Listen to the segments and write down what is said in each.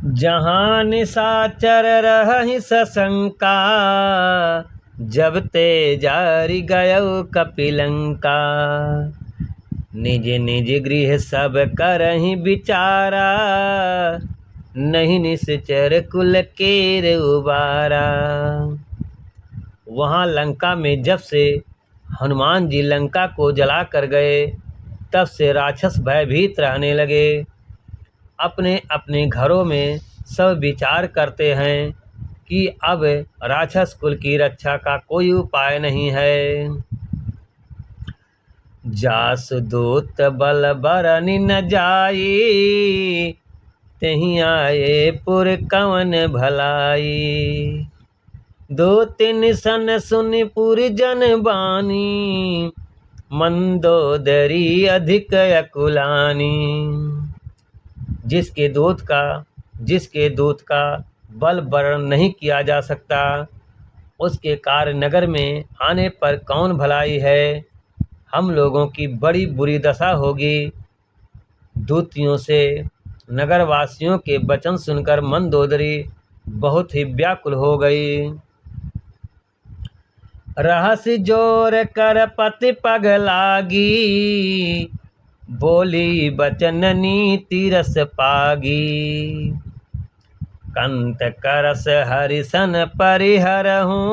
जहाँ निशाचर रहहि सशंका, जब ते जारि गयौ कपिलंका। निज निज गृह सब करहि विचारा, नहीं निश्चर कुल केर उबारा। वहाँ लंका में जब से हनुमान जी लंका को जला कर गए, तब से राक्षस भयभीत रहने लगे। अपने अपने घरों में सब विचार करते हैं कि अब राक्षस कुल की रक्षा का कोई उपाय नहीं है। जासु दूत बल बरनि न जाई, तेहि आए पुर कवन भलाई। दो तीन सन सुनि पुर जन बानी, मंदोदरी अधिक अकुलानी। जिसके दूत का बल वर्णन नहीं किया जा सकता, उसके कार्य नगर में आने पर कौन भलाई है। हम लोगों की बड़ी बुरी दशा होगी। दूतियों से नगरवासियों के वचन सुनकर मंदोदरी बहुत ही व्याकुल हो गई। रहस्य जोर कर पति पग लागी, बोली बचन नीति रस पागी। कंत करस हरिसन परिहरहूँ,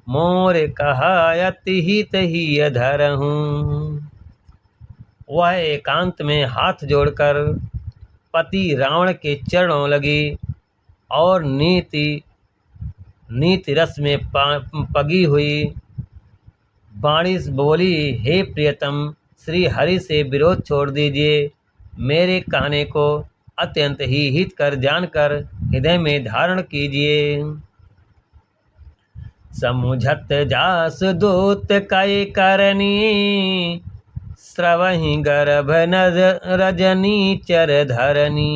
मोर कहायति हित ही धरहूँ। वह एकांत में हाथ जोड़कर पति रावण के चरणों लगी और नीति रस में पगी हुई वाणी बोली, हे प्रियतम, श्री हरि से विरोध छोड़ दीजिए। मेरे कहने को अत्यंत ही हित कर जानकर हृदय में धारण कीजिए। समुझत जास दूत कै करनी, स्रवहि गर्भ रजनी चर धरनी।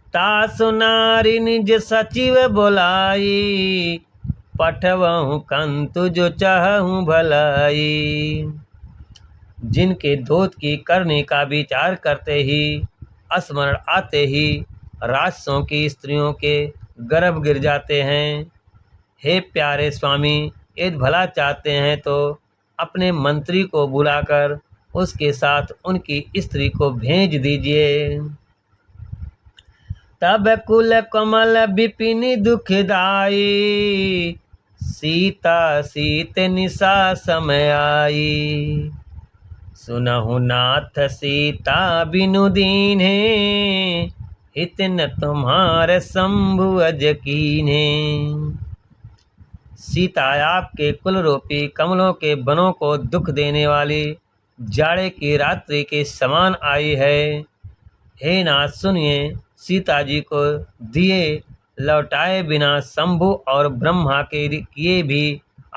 तासु नारी निज सचिव बोलाई, पठवहु कंतु जो चाहूँ भलाई। जिनके दूत की करने का विचार करते ही, स्मरण आते ही राक्षसों की स्त्रियों के गर्भ गिर जाते हैं। हे प्यारे स्वामी, यदि भला चाहते हैं तो अपने मंत्री को बुलाकर उसके साथ उनकी स्त्री को भेज दीजिए। तब कुल कमल विपिन दुखदाई, सीता सीत निशा समय आई। सुनहु नाथ सीता बिनु दीन्हे, हित न तुम्हार शंभु अज कीन्हे। सीता आपके कुल रूपी कमलों के बनों को दुख देने वाली जाड़े की रात्रि के समान आई है। हे नाथ सुनिए, सीता जी को दिए लौटाए बिना शंभु और ब्रह्मा के किए भी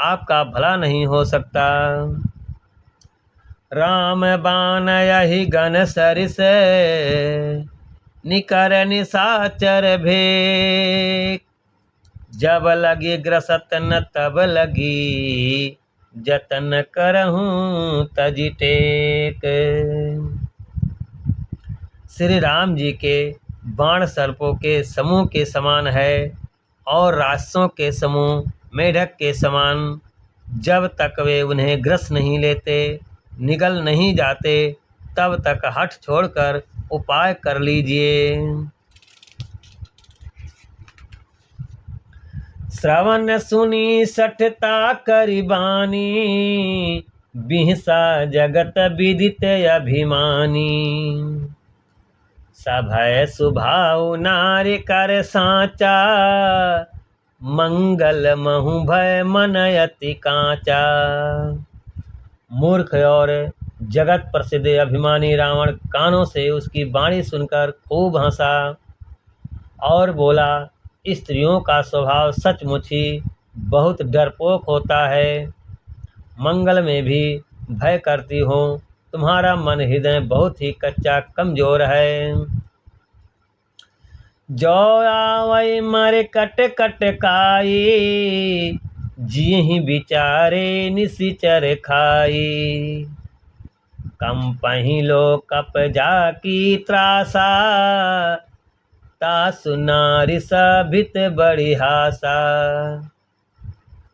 आपका भला नहीं हो सकता। राम बाण यही गण सरिस, निकर निशाचर भेक। जब लगी ग्रसत न तब लगी, जतन करहूँ तज टेक। श्री राम जी के बाण सर्पों के समूह के समान है और राक्षसों के समूह मेढक के समान। जब तक वे उन्हें ग्रस नहीं लेते, निगल नहीं जाते, तब तक हठ छोड़कर उपाय कर लीजिए। श्रवण सुनी सठता करिबानी, बिहसा जगत विदित अभिमानी। सभय सुभाव नारी कर साचा, मंगल महु भय मन अति कांचा। मूर्ख और जगत प्रसिद्ध अभिमानी रावण कानों से उसकी वाणी सुनकर खूब हंसा और बोला, स्त्रियों का स्वभाव सचमुच ही बहुत डरपोक होता है। मंगल में भी भय करती हो। तुम्हारा मन हृदय बहुत ही कच्चा कमजोर है। जो आवै मरे कट कट काई, जिहि विचारे निशिचर खाई। कम पहिलो कप जाकी त्रासा, तासु नारी सभित बड़ी हासा।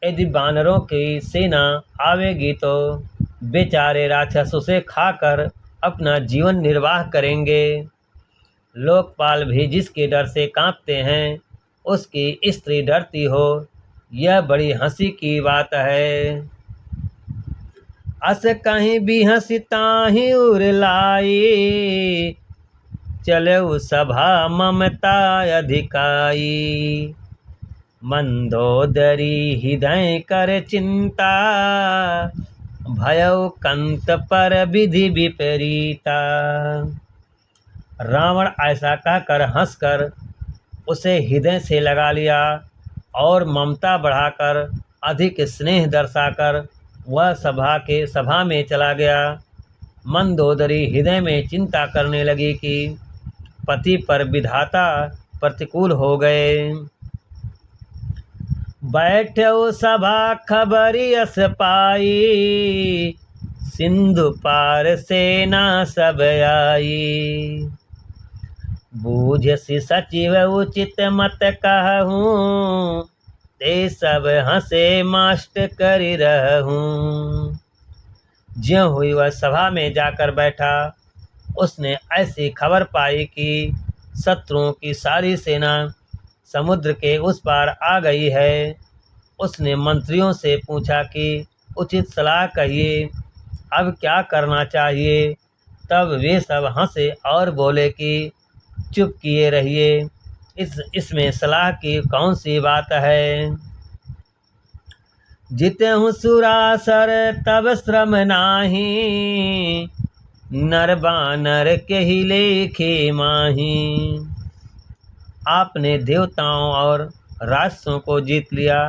यदि बानरों की सेना आवेगी तो बेचारे राक्षस उसे खाकर अपना जीवन निर्वाह करेंगे। लोकपाल भी जिसके डर से कांपते हैं उसकी स्त्री डरती हो, यह बड़ी हंसी की बात है। अस कहीं भी हंसी ताहि उर लाई, चलऊ सभा ममता अधिकाई। मंदोदरी हृदय कर चिंता, भयउ कंत पर विधि विपरीता। रावण ऐसा कहकर हंसकर उसे हृदय से लगा लिया और ममता बढ़ाकर अधिक स्नेह दर्शाकर वह सभा में चला गया। मंदोदरी हृदय में चिंता करने लगी कि पति पर विधाता प्रतिकूल हो गए। बैठो सभा खबरी अस पाई, सिंधु पार सेना सब आई। बूझसी सचिव उचित मत कहूँ, ते सब हंसे मास्ट करि रहूँ। ज्यों हुई वह सभा में जाकर बैठा, उसने ऐसी खबर पाई कि शत्रुओं की सारी सेना समुद्र के उस पार आ गई है। उसने मंत्रियों से पूछा कि उचित सलाह कहिए, अब क्या करना चाहिए। तब वे सब हंसे और बोले कि चुप किए रहिए, इसमें सलाह की कौन सी बात है। जितहु सुरासर तब श्रम नाही, नर बानर के ही लेखे माही। आपने देवताओं और राक्षसों को जीत लिया,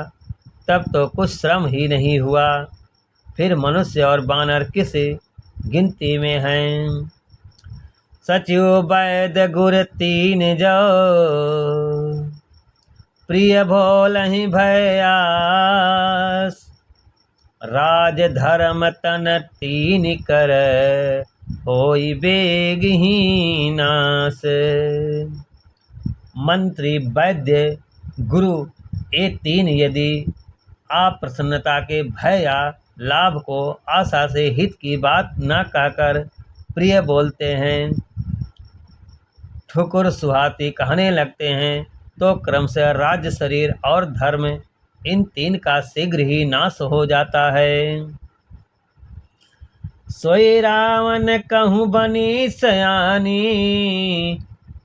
तब तो कुछ श्रम ही नहीं हुआ, फिर मनुष्य और बानर किस गिनती में हैं। सचिव वैद्य गुर तीन जो, प्रिय भोलहि भयास। राज धर्म तन तीन कर, होई बेगहीन नास। मंत्री वैद्य गुरु ये तीन यदि आप प्रसन्नता के भय या लाभ को आशा से हित की बात न कहकर प्रिय बोलते हैं, ठुकुर सुहाती कहने लगते हैं, तो क्रमशः राज्य शरीर और धर्म इन तीन का शीघ्र ही नाश हो जाता है। सोई रावण कहूँ बनी सयानी,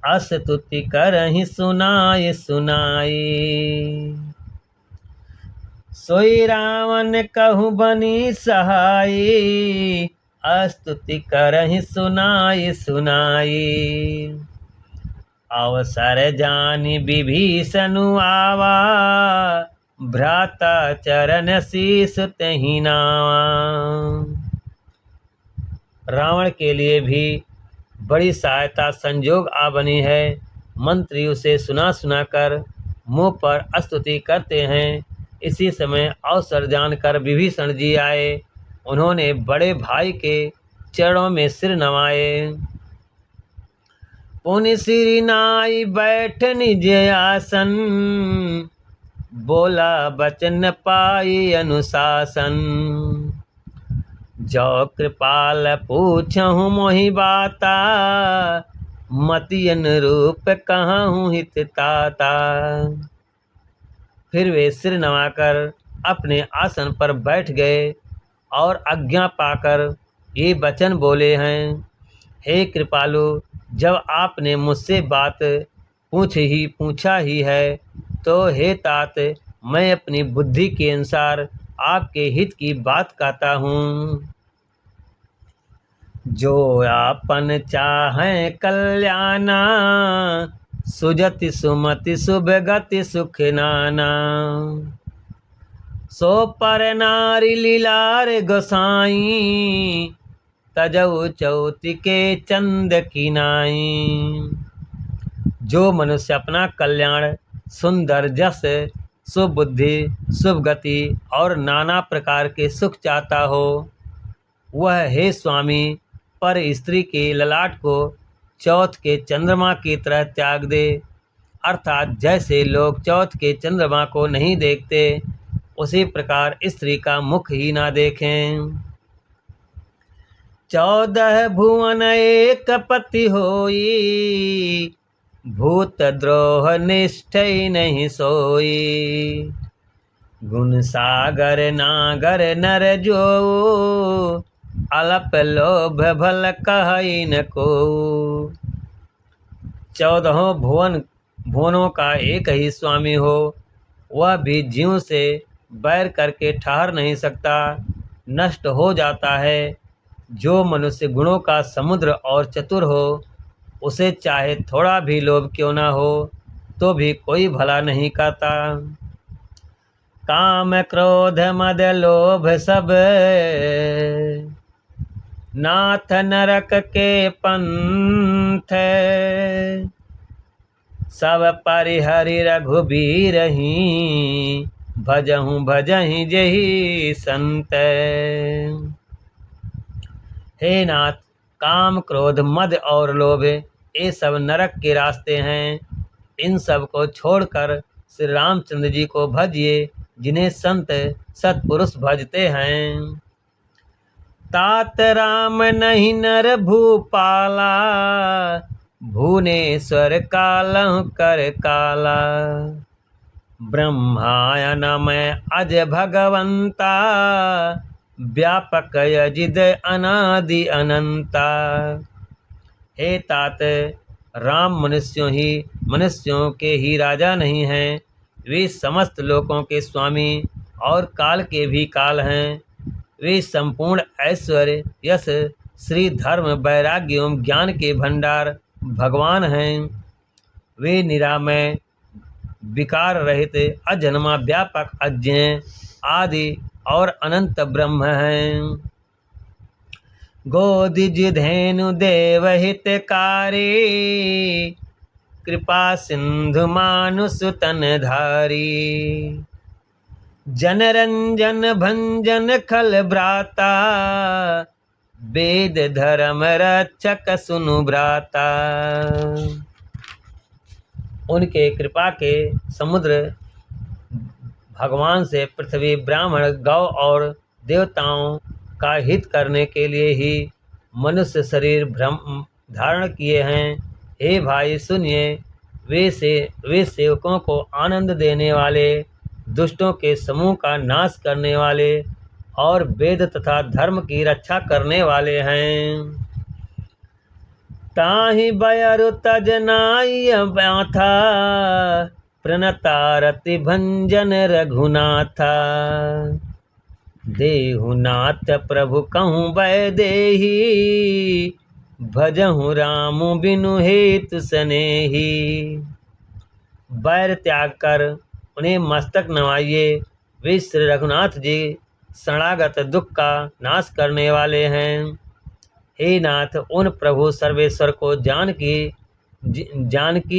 अस्तुति करहि सुनाय सुनाई। सोई रावण कहूँ बनी सहाई, अस्तुति करहि सुनाय सुनाई। अवसर जानि विभीषणु आवा, भ्राता चरण शीस तहि नावा। रावण के लिए भी बड़ी सहायता संजोग आ बनी है। मंत्री उसे सुना सुना कर मुँह पर स्तुति करते हैं। इसी समय अवसर जानकर विभीषण जी आए। उन्होंने बड़े भाई के चरणों में सिर नवाए। पुनि सिरि नाई बैठ निज आसन, बोला बचन पाई अनुशासन। जो कृपाल पूछहु मोहि बाता, मति अनुरूप कहूँ हित ताता। फिर वे सिर नवाकर अपने आसन पर बैठ गए और आज्ञा पाकर ये वचन बोले हैं, हे कृपालु, जब आपने मुझसे बात पूछा ही है, तो हे तात, मैं अपनी बुद्धि के अनुसार आपके हित की बात कहता हूँ। जो आपन चाहें कल्याणा, सुजति सुमति शुभ गति सुख नाना। सो पर नारी लीलार गोसाई, तजऊ चौति के चंद की नाई। जो मनुष्य अपना कल्याण सुंदर जस, शुभ बुद्धि, शुभ गति और नाना प्रकार के सुख चाहता हो, वह हे स्वामी पर स्त्री के ललाट को चौथ के चंद्रमा की तरह त्याग दे अर्थात जैसे लोग चौथ के चंद्रमा को नहीं देखते, उसी प्रकार स्त्री का मुख ही ना देखें। 14 भुवन एक पति होई, भूत द्रोह निष्ठै नहीं सोई। गुण सागर नागर नर जो, अलप लोभ भल कहई न को। 14 भुवनों का एक ही स्वामी हो, वह भी जीव से बैर करके ठहर नहीं सकता, नष्ट हो जाता है। जो मनुष्य गुणों का समुद्र और चतुर हो, उसे चाहे थोड़ा भी लोभ क्यों ना हो, तो भी कोई भला नहीं करता। काम क्रोध मद लोभ सब, नाथ नरक के पंथ। सब परिहरि रघुबीरहि, भजहु भजहि जेहि संत। हे नाथ, काम क्रोध मद और लोभ ये सब नरक के रास्ते हैं। इन सब को छोड़कर श्री रामचंद्र जी को भजिए, जिन्हें संत सत्पुरुष भजते हैं। तात राम नहीं नर भूपाला, भुवनेश्वर कालहु कर काला। ब्रह्मायनमय अज भगवंता, व्यापक यजिद अनादि अनंता। हे तात, राम मनुष्यों के ही राजा नहीं हैं, वे समस्त लोकों के स्वामी और काल के भी काल हैं। वे संपूर्ण ऐश्वर्य यश श्री धर्म वैराग्य एवं ज्ञान के भंडार भगवान हैं। वे निरामय विकार रहित अजन्मा व्यापक अज्ञेय आदि और अनंत ब्रह्म हैं। गोदिज धेनु देव हितकारी, कृपा सिंधु मानुष तन धारी। जनरंजन भंजन खल भ्राता, वेद धर्म रक्षक सुनु भ्राता। उनके कृपा के समुद्र भगवान से पृथ्वी, ब्राह्मण, गौ और देवताओं का हित करने के लिए ही मनुष्य शरीर धारण किए हैं। हे भाई सुनिए, वे सेवकों को आनंद देने वाले, दुष्टों के समूह का नाश करने वाले और वेद तथा धर्म की रक्षा करने वाले हैं। ताहि बयरु तजनाय व्याथा, प्रणतारति भंजन रघुनाथा। देहुनाथ प्रभु कहूँ वैदेही, भजहु राम बिनु हेतु सनेही। बैर त्याग कर उन्हें मस्तक नवाइए, वे श्री रघुनाथ जी शरणागत दुख का नाश करने वाले हैं। हे नाथ, उन प्रभु सर्वेश्वर को जानकी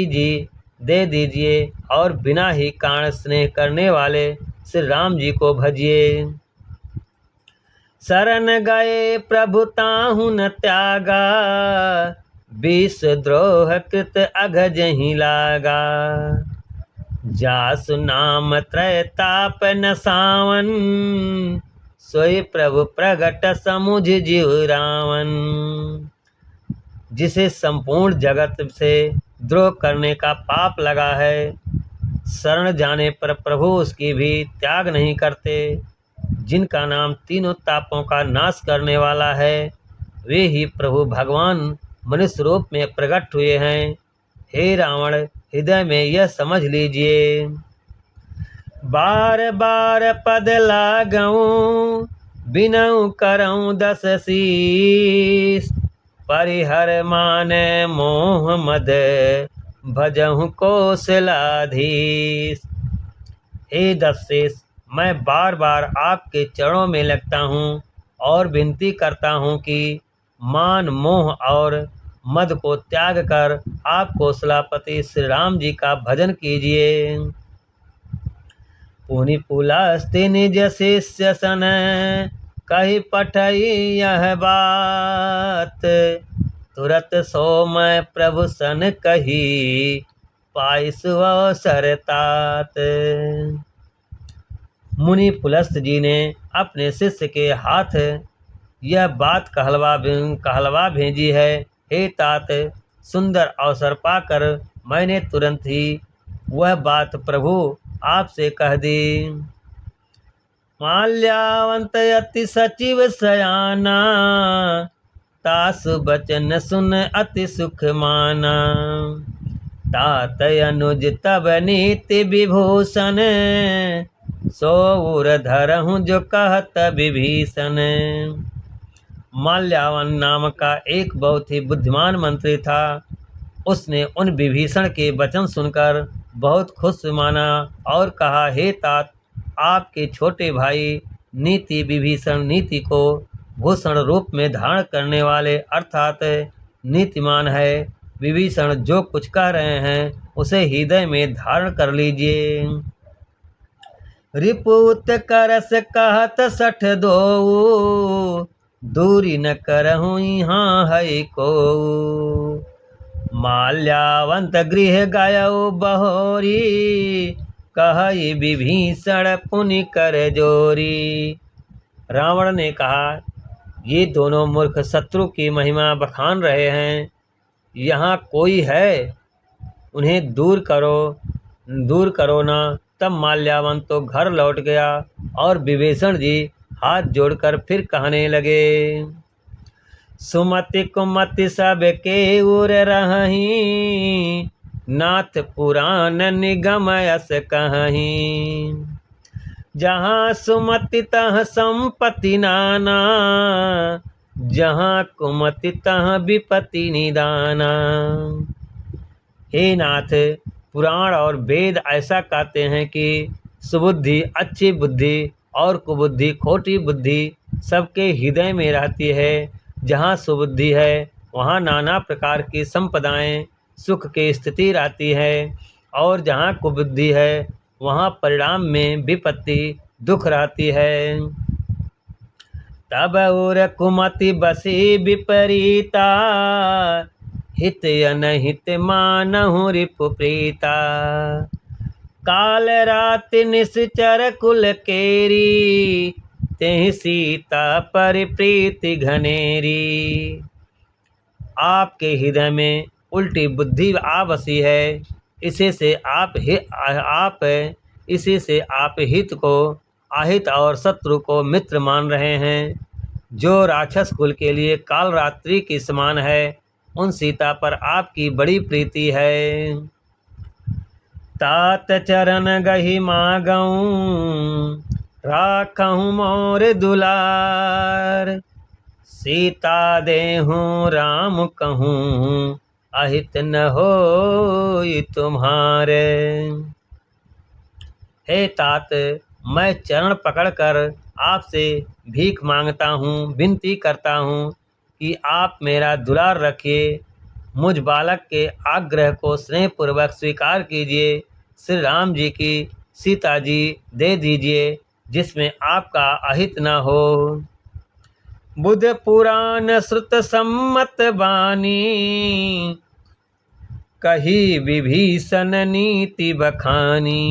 जी दे दीजिए और बिना ही कारण स्नेह करने वाले श्री राम जी को भजिए। शरण गए प्रभु ताहु न त्यागा, विष द्रोह कृत अघजहि लागा। जासु नाम त्रय ताप न सावन, सोई प्रभु प्रगट समुझ जीव रावण। जिसे संपूर्ण जगत से द्रोह करने का पाप लगा है, शरण जाने पर प्रभु उसकी भी त्याग नहीं करते। जिनका नाम तीनों तापों का नाश करने वाला है, वे ही प्रभु भगवान मनुष्य रूप में प्रकट हुए हैं। हे रावण, हृदय में यह समझ लीजिए। बार बार पद लागऊं, बिनऊ करऊं दस शीस। परिहर माने मोह मद, भजहु कौशलाधीश। हे दशेष, मैं बार बार आपके चरणों में लगता हूँ और विनती करता हूँ कि मान, मोह और मद को त्याग कर आप कौशलापति श्री राम जी का भजन कीजिए। पुनि पुलस्त्य निज शिष्य सन, कही पठई यह बात। तुरत सो मैं प्रभु सन कही, पाइस अवसर तात। मुनि पुलस्त जी ने अपने शिष्य के हाथ यह बात कहलवा भेजी है। हे तात, सुंदर अवसर पाकर मैंने तुरंत ही वह बात प्रभु आपसे कह दी। माल्यावंत अति सचिव सयाना, तास बचन सुन अति सुख माना। तात अनुज तब नीति विभूषण, सौर धरहूँ जो कहत विभीषण। माल्यावन नाम का एक बहुत ही बुद्धिमान मंत्री था। उसने उन विभीषण के वचन सुनकर बहुत खुश माना और कहा, हे तात, आपके छोटे भाई नीति विभीषण नीति को भूषण रूप में धारण करने वाले अर्थात नीतिमान है। विभीषण जो कुछ कह रहे हैं उसे हृदय में धारण कर लीजिए। रिपुत करस कहत सठ दो, दूरी न करहूँ यहाँ है को। माल्यावंत गृह गयो बहोरी, कहई विभीषण पुनि कर जोरी। रावण ने कहा, ये दोनों मूर्ख शत्रु की महिमा बखान रहे हैं। यहाँ कोई है, उन्हें दूर करो ना। तब माल्यावन तो घर लौट गया और विभीषण जी हाथ जोड़कर फिर कहने लगे, सुमति कुमति सब के उर रही, नाथ पुराण निगम यस कहीं। जहाँ सुमति तह संपत्ति नाना, जहाँ कुमति तह विपत्ति निदाना। हे नाथ, पुराण और वेद ऐसा कहते हैं कि सुबुद्धि अच्छी बुद्धि और कुबुद्धि खोटी बुद्धि सबके हृदय में रहती है। जहाँ सुबुद्धि है वहाँ नाना प्रकार की संपदाएं सुख की स्थिति रहती है, और जहाँ कुबुद्धि है वहाँ परिणाम में विपत्ति दुख रहती है। तब उर कुमति बसी विपरीता, हित अनहित मानहु रिपु प्रीता। काल रात निश्चर कुल केरी, तेहि सीता परिप्रीति घनेरी। आपके हृदय में उल्टी बुद्धि आ बसी है, इसी से आप हित को अहित और शत्रु को मित्र मान रहे हैं। जो राक्षस कुल के लिए काल रात्रि के समान है, उन सीता पर आपकी बड़ी प्रीति है। तात चरण गही मागऊं, राखहूँ मोर दुलार। सीता देहूँ राम कहूँ, अहित न होई तुम्हारे। हे तात, मैं चरण पकड़कर आपसे भीख मांगता हूँ, विनती करता हूँ कि आप मेरा दुलार रखिए। मुझ बालक के आग्रह को स्नेहपूर्वक स्वीकार कीजिए। श्री राम जी की सीता जी दे दीजिए, जिसमें आपका अहित न हो। बुध पुराण श्रुत सम्मत बानी, कही विभीषण नीति बखानी।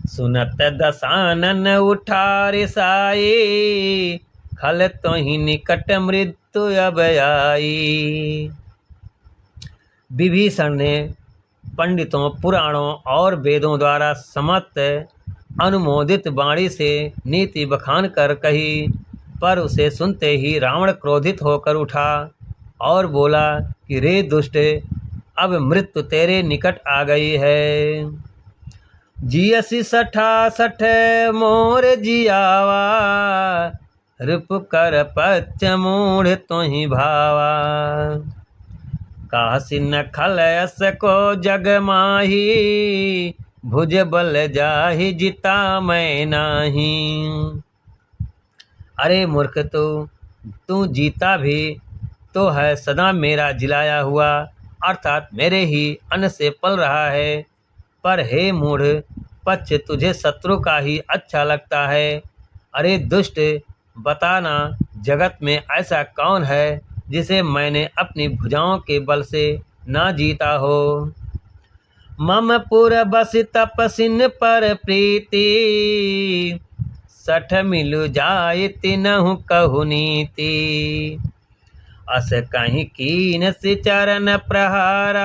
सुनत दशानन उठार साई, खल तोहि निकट मृत्यु अब आई। विभीषण ने पंडितों, पुराणों और वेदों द्वारा सम्मत अनुमोदित वाणी से नीति बखान कर कही, पर उसे सुनते ही रावण क्रोधित होकर उठा और बोला कि रे दुष्ट, अब मृत्यु तेरे निकट आ गई है। जियसी 66 मोर जियावा, रिप कर पच मूढ़ तुहि भावा। कासी न खलयस को जग माही, भुज बल जाहि जिता मैं नाही। अरे मूर्ख, तू जीता भी तो है सदा मेरा जिलाया हुआ, अर्थात मेरे ही अन्न से पल रहा है। पर हे मूढ़, पक्ष तुझे शत्रु का ही अच्छा लगता है। अरे दुष्ट, बताना जगत में ऐसा कौन है जिसे मैंने अपनी भुजाओं के बल से ना जीता हो। मम पुर बस तपसिन पर प्रीति, सठ मिलु जाय तिनहु कहु नीति। अस कहीं कीन से चरण प्रहारा,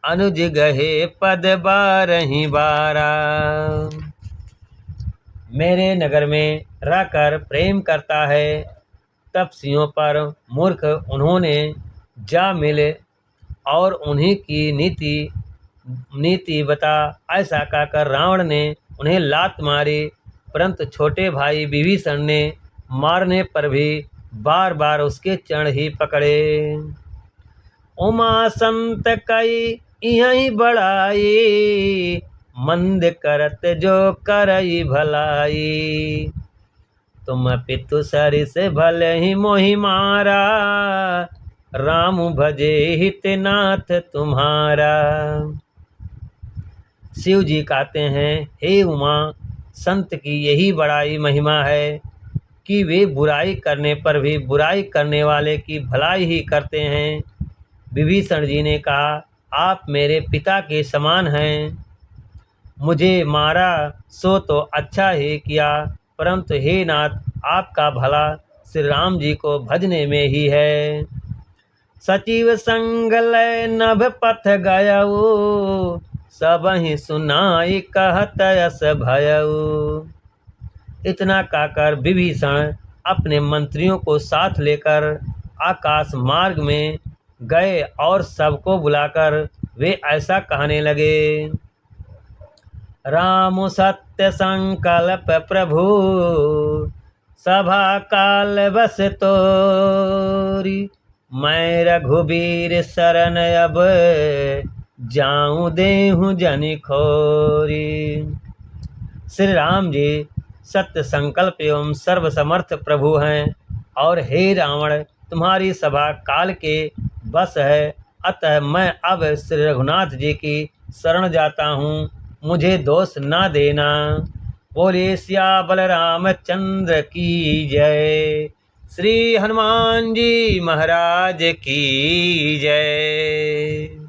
अनुज गहे पद बारहि बारा। मेरे नगर में रहकर प्रेम करता है, तपस्वियों पर मूर्ख उन्होंने जा मिले और उन्हीं की नीति बता। ऐसा कहकर रावण ने उन्हें लात मारी, परंतु छोटे भाई विभीषण ने मारने पर भी बार बार उसके चरण ही पकड़े। उमा संत कई यही बढ़ाई, मंद करत जो करई भलाई। तुम पितु सरिस भले ही मोहि मारा, राम भजे हितनाथ तुम्हारा। शिव जी कहते हैं, हे उमा, संत की यही बड़ाई महिमा है कि वे बुराई करने पर भी बुराई करने वाले की भलाई ही करते हैं। विभीषण जी ने कहा, आप मेरे पिता के समान हैं, मुझे मारा सो तो अच्छा ही किया, परंतु हे नाथ, आपका भला श्री राम जी को भजने में ही है। सचिव संग लय नभ पथ गयऊ, सबहि सुनाई कहत यस भयऊ। इतना कहकर विभीषण अपने मंत्रियों को साथ लेकर आकाश मार्ग में गए और सबको बुलाकर वे ऐसा कहने लगे। राम सत्य संकल्प प्रभु, सभा काल बस तोरी। मैं रघुबीर शरण अब, जाऊं देहूं जनि खोरी। श्री राम जी सत्य संकल्प एवं सर्वसमर्थ प्रभु हैं, और हे रावण, तुम्हारी सभा काल के बस है, अतः मैं अब श्री रघुनाथ जी की शरण जाता हूँ, मुझे दोष ना देना। बोले सियावर रामचंद्र की जय। श्री हनुमान जी महाराज की जय।